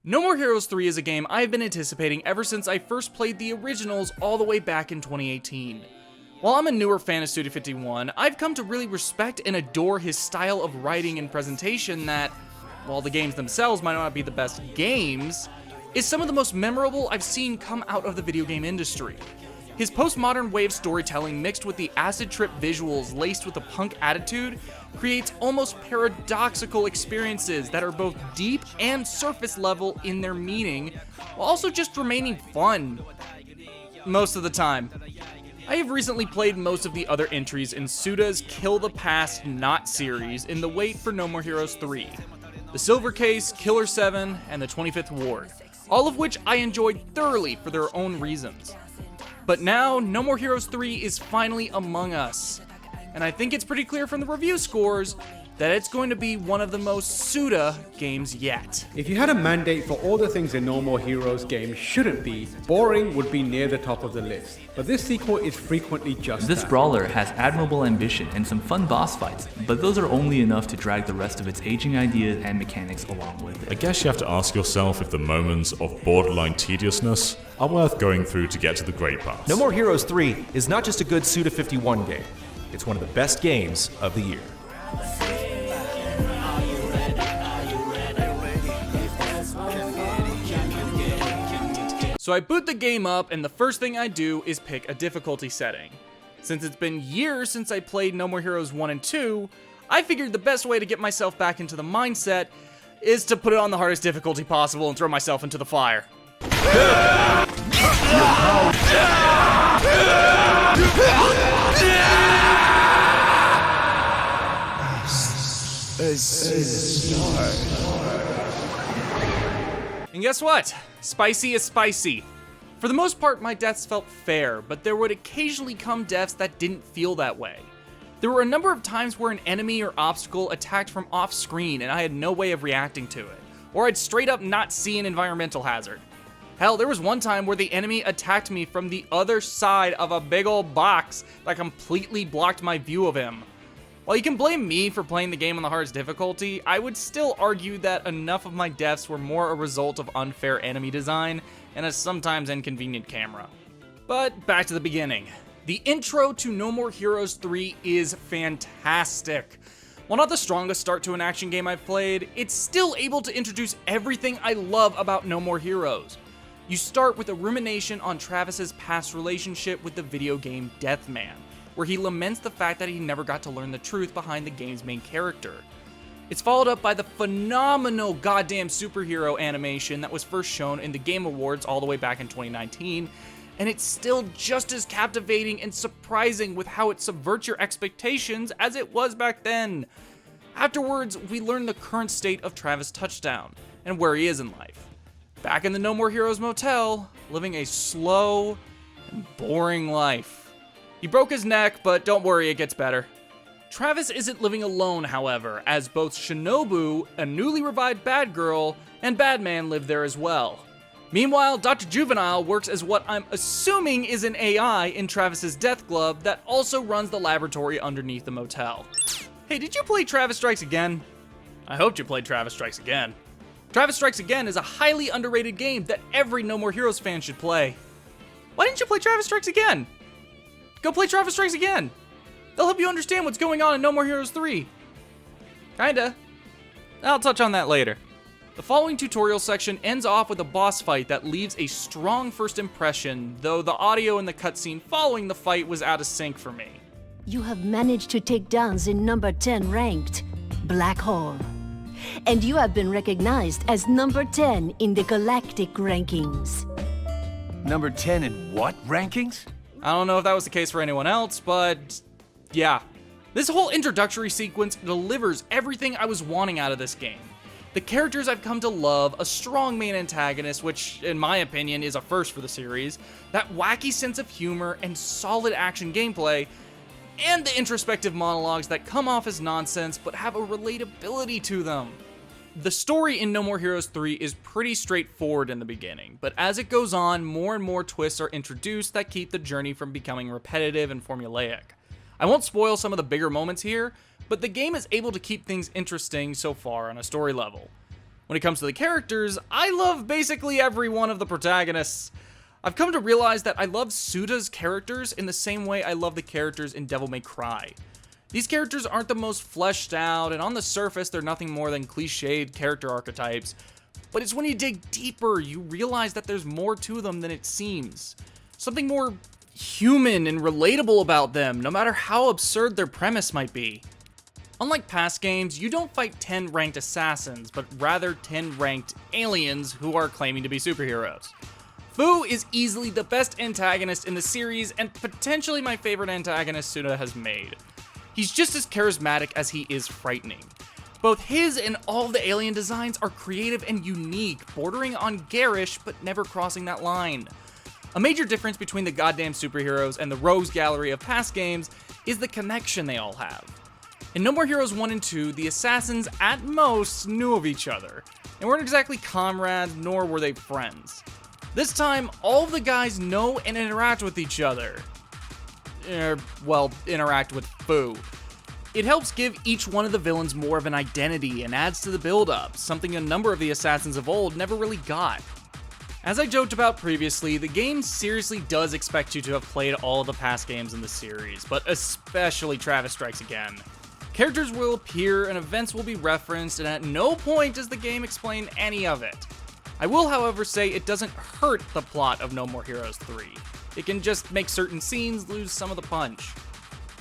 No More Heroes 3 is a game I've been anticipating ever since I first played the originals all the way back in 2018. While I'm a newer fan of GUDA51, I've come to really respect and adore his style of writing and presentation that, while the games themselves might not be the best games, is some of the most memorable I've seen come out of the video game industry. His postmodern way of storytelling mixed with the acid trip visuals laced with a punk attitude creates almost paradoxical experiences that are both deep and surface level in their meaning, while also just remaining fun most of the time. I have recently played most of the other entries in Suda's Kill the Past Not series in the wait for No More Heroes 3. The Silver Case, Killer 7, and the 25th Ward, all of which I enjoyed thoroughly for their own reasons. But now, No More Heroes 3 is finally among us, and I think it's pretty clear from the review scores that it's going to be one of the most Suda games yet. If you had a mandate for all the things a No More Heroes game shouldn't be, boring would be near the top of the list. But this sequel is frequently just This that. brawler has admirable ambition and some fun boss fights, but those are only enough to drag the rest of its aging ideas and mechanics along with it. I guess you have to ask yourself if the moments of borderline tediousness are worth going through to get to the great parts. No More Heroes 3 is not just a good GUDA51 game, it's one of the best games of the year. So I boot the game up, and the first thing I do is pick a difficulty setting. Since it's been years since I played No More Heroes 1 and 2, I figured the best way to get myself back into the mindset is to put it on the hardest difficulty possible and throw myself into the fire. And guess what? Spicy is spicy. For the most part, my deaths felt fair, but there would occasionally come deaths that didn't feel that way. There were a number of times where an enemy or obstacle attacked from off screen and I had no way of reacting to it, or I'd straight up not see an environmental hazard. Hell, there was one time where the enemy attacked me from the other side of a big old box that completely blocked my view of him. While you can blame me for playing the game on the hardest difficulty, I would still argue that enough of my deaths were more a result of unfair enemy design and a sometimes inconvenient camera. But back to the beginning. The intro to No More Heroes 3 is fantastic. While not the strongest start to an action game I've played, it's still able to introduce everything I love about No More Heroes. You start with a rumination on Travis's past relationship with the video game Deathman, where he laments the fact that he never got to learn the truth behind the game's main character. It's followed up by the phenomenal goddamn superhero animation that was first shown in the Game Awards all the way back in 2019, and it's still just as captivating and surprising with how it subverts your expectations as it was back then. Afterwards, we learn the current state of Travis Touchdown and where he is in life. Back in the No More Heroes motel, living a slow and boring life. He broke his neck, but don't worry, it gets better. Travis isn't living alone, however, as both Shinobu, a newly revived bad girl, and Badman live there as well. Meanwhile, Dr. Juvenile works as what I'm assuming is an AI in Travis's death glove that also runs the laboratory underneath the motel. Hey, did you play Travis Strikes Again? I hoped you played Travis Strikes Again. Travis Strikes Again is a highly underrated game that every No More Heroes fan should play. Why didn't you play Travis Strikes Again? Go play Travis Strikes Again. They'll help you understand what's going on in No More Heroes 3. Kinda. I'll touch on that later. The following tutorial section ends off with a boss fight that leaves a strong first impression, though the audio in the cutscene following the fight was out of sync for me. You have managed to take down the number 10 ranked Black Hole. And you have been recognized as number 10 in the galactic rankings. Number 10 in what rankings? I don't know if that was the case for anyone else, but yeah. This whole introductory sequence delivers everything I was wanting out of this game. The characters I've come to love, a strong main antagonist, which in my opinion is a first for the series, that wacky sense of humor and solid action gameplay, and the introspective monologues that come off as nonsense but have a relatability to them. The story in No More Heroes 3 is pretty straightforward in the beginning, but as it goes on, more and more twists are introduced that keep the journey from becoming repetitive and formulaic. I won't spoil some of the bigger moments here, but the game is able to keep things interesting so far on a story level. When it comes to the characters, I love basically every one of the protagonists. I've come to realize that I love Suda's characters in the same way I love the characters in Devil May Cry. These characters aren't the most fleshed out, and on the surface they're nothing more than cliched character archetypes, but it's when you dig deeper you realize that there's more to them than it seems. Something more human and relatable about them, no matter how absurd their premise might be. Unlike past games, you don't fight 10 ranked assassins, but rather 10 ranked aliens who are claiming to be superheroes. Fu is easily the best antagonist in the series, and potentially my favorite antagonist Suda has made. He's just as charismatic as he is frightening. Both his and all of the alien designs are creative and unique, bordering on garish, but never crossing that line. A major difference between the goddamn superheroes and the rogues gallery of past games is the connection they all have. In No More Heroes 1 and 2, the assassins at most knew of each other, and weren't exactly comrades, nor were they friends. This time, all of the guys know and interact with each other. Interact with Fu. It helps give each one of the villains more of an identity and adds to the build-up, something a number of the assassins of old never really got. As I joked about previously, the game seriously does expect you to have played all of the past games in the series, but especially Travis Strikes Again. Characters will appear and events will be referenced, and at no point does the game explain any of it. I will, however, say it doesn't hurt the plot of No More Heroes 3. It can just make certain scenes lose some of the punch.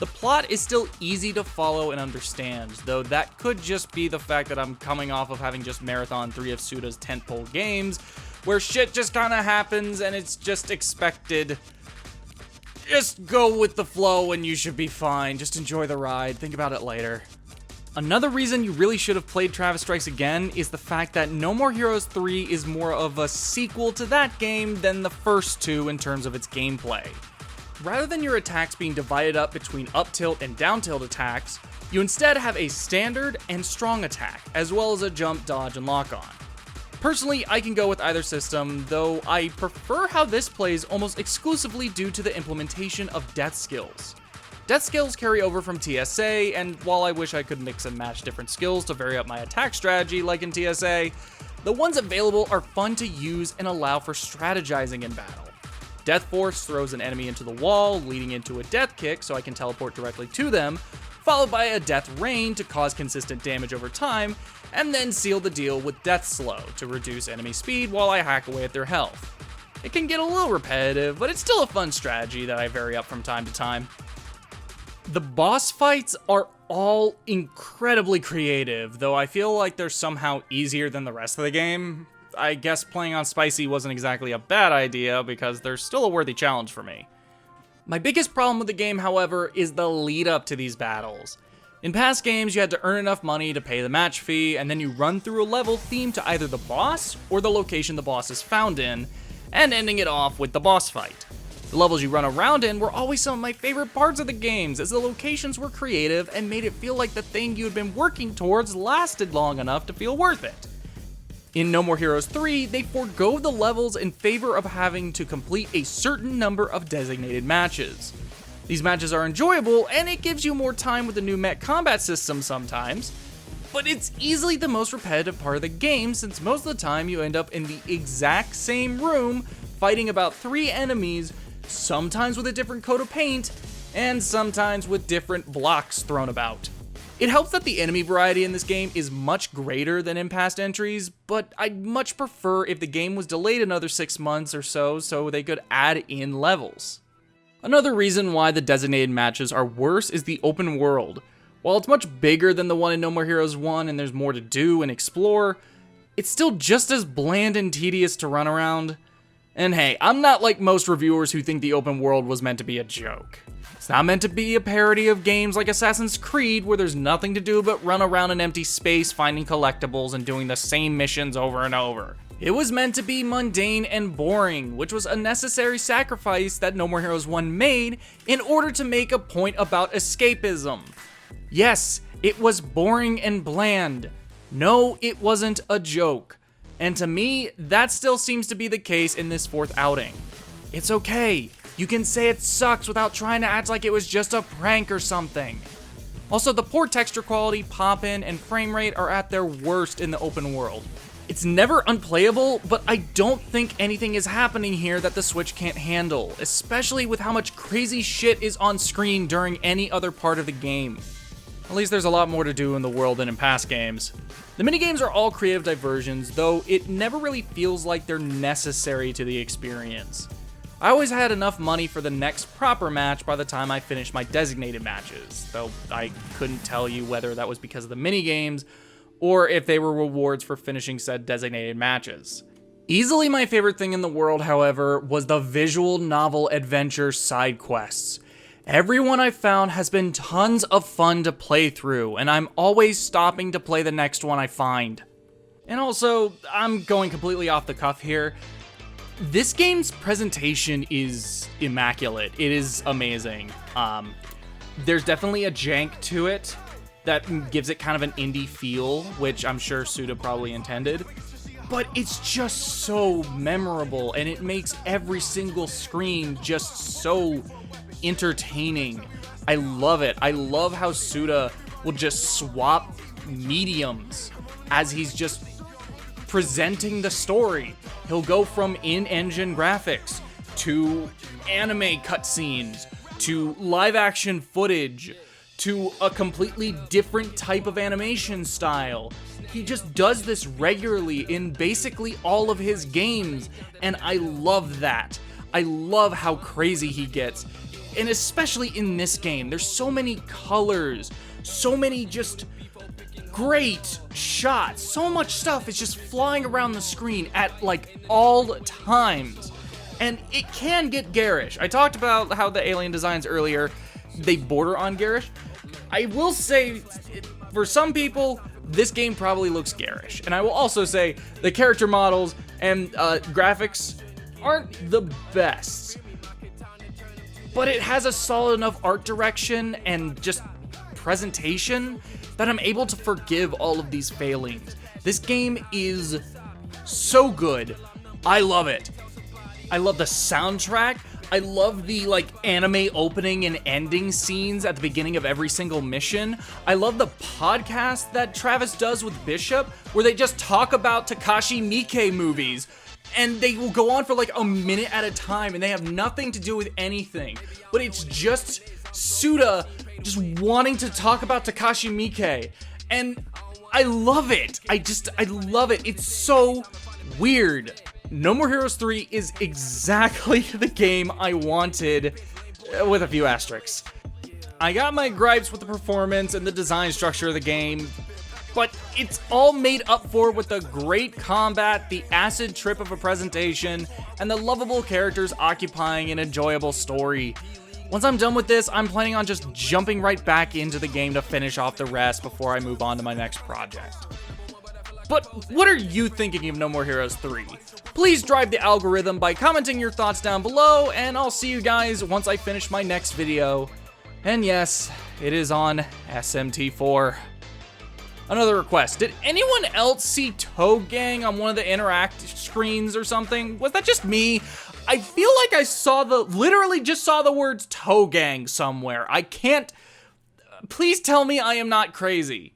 The plot is still easy to follow and understand, though that could just be the fact that I'm coming off of having just marathon 3 of Suda's tentpole games, where shit just kinda happens and it's just expected. Just go with the flow and you should be fine. Just enjoy the ride. Think about it later. Another reason you really should have played Travis Strikes Again is the fact that No More Heroes 3 is more of a sequel to that game than the first two in terms of its gameplay. Rather than your attacks being divided up between up tilt and down tilt attacks, you instead have a standard and strong attack, as well as a jump, dodge, and lock on. Personally, I can go with either system, though I prefer how this plays almost exclusively due to the implementation of death skills. Death skills carry over from TSA, and while I wish I could mix and match different skills to vary up my attack strategy like in TSA, the ones available are fun to use and allow for strategizing in battle. Death Force throws an enemy into the wall, leading into a death kick so I can teleport directly to them, followed by a Death Rain to cause consistent damage over time, and then seal the deal with Death Slow to reduce enemy speed while I hack away at their health. It can get a little repetitive, but it's still a fun strategy that I vary up from time to time. The boss fights are all incredibly creative, though I feel like they're somehow easier than the rest of the game. I guess playing on Spicy wasn't exactly a bad idea, because they're still a worthy challenge for me. My biggest problem with the game, however, is the lead up to these battles. In past games, you had to earn enough money to pay the match fee, and then you run through a level themed to either the boss or the location the boss is found in, and ending it off with the boss fight. The levels you run around in were always some of my favorite parts of the games, as the locations were creative and made it feel like the thing you had been working towards lasted long enough to feel worth it. In No More Heroes 3, they forego the levels in favor of having to complete a certain number of designated matches. These matches are enjoyable, and it gives you more time with the new mech combat system sometimes, but it's easily the most repetitive part of the game, since most of the time you end up in the exact same room fighting about 3 enemies, sometimes with a different coat of paint, and sometimes with different blocks thrown about. It helps that the enemy variety in this game is much greater than in past entries, but I'd much prefer if the game was delayed another 6 months or so they could add in levels. Another reason why the designated matches are worse is the open world. While it's much bigger than the one in No More Heroes 1 and there's more to do and explore, it's still just as bland and tedious to run around. And hey, I'm not like most reviewers who think the open world was meant to be a joke. It's not meant to be a parody of games like Assassin's Creed, where there's nothing to do but run around an empty space finding collectibles and doing the same missions over and over. It was meant to be mundane and boring, which was a necessary sacrifice that No More Heroes 1 made in order to make a point about escapism. Yes, it was boring and bland. No, it wasn't a joke. And to me, that still seems to be the case in this 4th outing. It's okay. You can say it sucks without trying to act like it was just a prank or something. Also, the poor texture quality, pop-in, and frame rate are at their worst in the open world. It's never unplayable, but I don't think anything is happening here that the Switch can't handle, especially with how much crazy shit is on screen during any other part of the game. At least there's a lot more to do in the world than in past games. The minigames are all creative diversions, though it never really feels like they're necessary to the experience. I always had enough money for the next proper match by the time I finished my designated matches, though I couldn't tell you whether that was because of the minigames or if they were rewards for finishing said designated matches. Easily my favorite thing in the world, however, was the visual novel adventure side quests. Every one I've found has been tons of fun to play through, and I'm always stopping to play the next one I find. And also, I'm going completely off the cuff here. This game's presentation is immaculate. It is amazing. There's definitely a jank to it that gives it kind of an indie feel, which I'm sure Suda probably intended. But it's just so memorable, and it makes every single screen just so entertaining. I love it. I love how Suda will just swap mediums as he's just presenting the story. He'll go from in-engine graphics to anime cutscenes to live-action footage to a completely different type of animation style. He just does this regularly in basically all of his games, and I love that. I love how crazy he gets, and especially in this game. There's so many colors, so many just great shots, so much stuff is just flying around the screen at like all times. And it can get garish. I talked about how the alien designs earlier, they border on garish. I will say, for some people, this game probably looks garish. And I will also say the character models and graphics aren't the best. But it has a solid enough art direction and just presentation that I'm able to forgive all of these failings. This game is so good. I love it. I love the soundtrack. I love the anime opening and ending scenes at the beginning of every single mission. I love the podcast that Travis does with Bishop, where they just talk about Takashi Miike movies. And they will go on for like a minute at a time, and they have nothing to do with anything. But it's just Suda just wanting to talk about Takashi Miike. And I love it. I love it. It's so weird. No More Heroes 3 is exactly the game I wanted, with a few asterisks. I got my gripes with the performance and the design structure of the game, but it's all made up for with the great combat, the acid trip of a presentation, and the lovable characters occupying an enjoyable story. Once I'm done with this, I'm planning on just jumping right back into the game to finish off the rest before I move on to my next project. But what are you thinking of No More Heroes 3? Please drive the algorithm by commenting your thoughts down below, and I'll see you guys once I finish my next video. And yes, it is on SMT4. Another request, did anyone else see Toe Gang on one of the interact screens or something? Was that just me? I feel like I literally just saw the words Toe Gang somewhere. I can't, please tell me I am not crazy.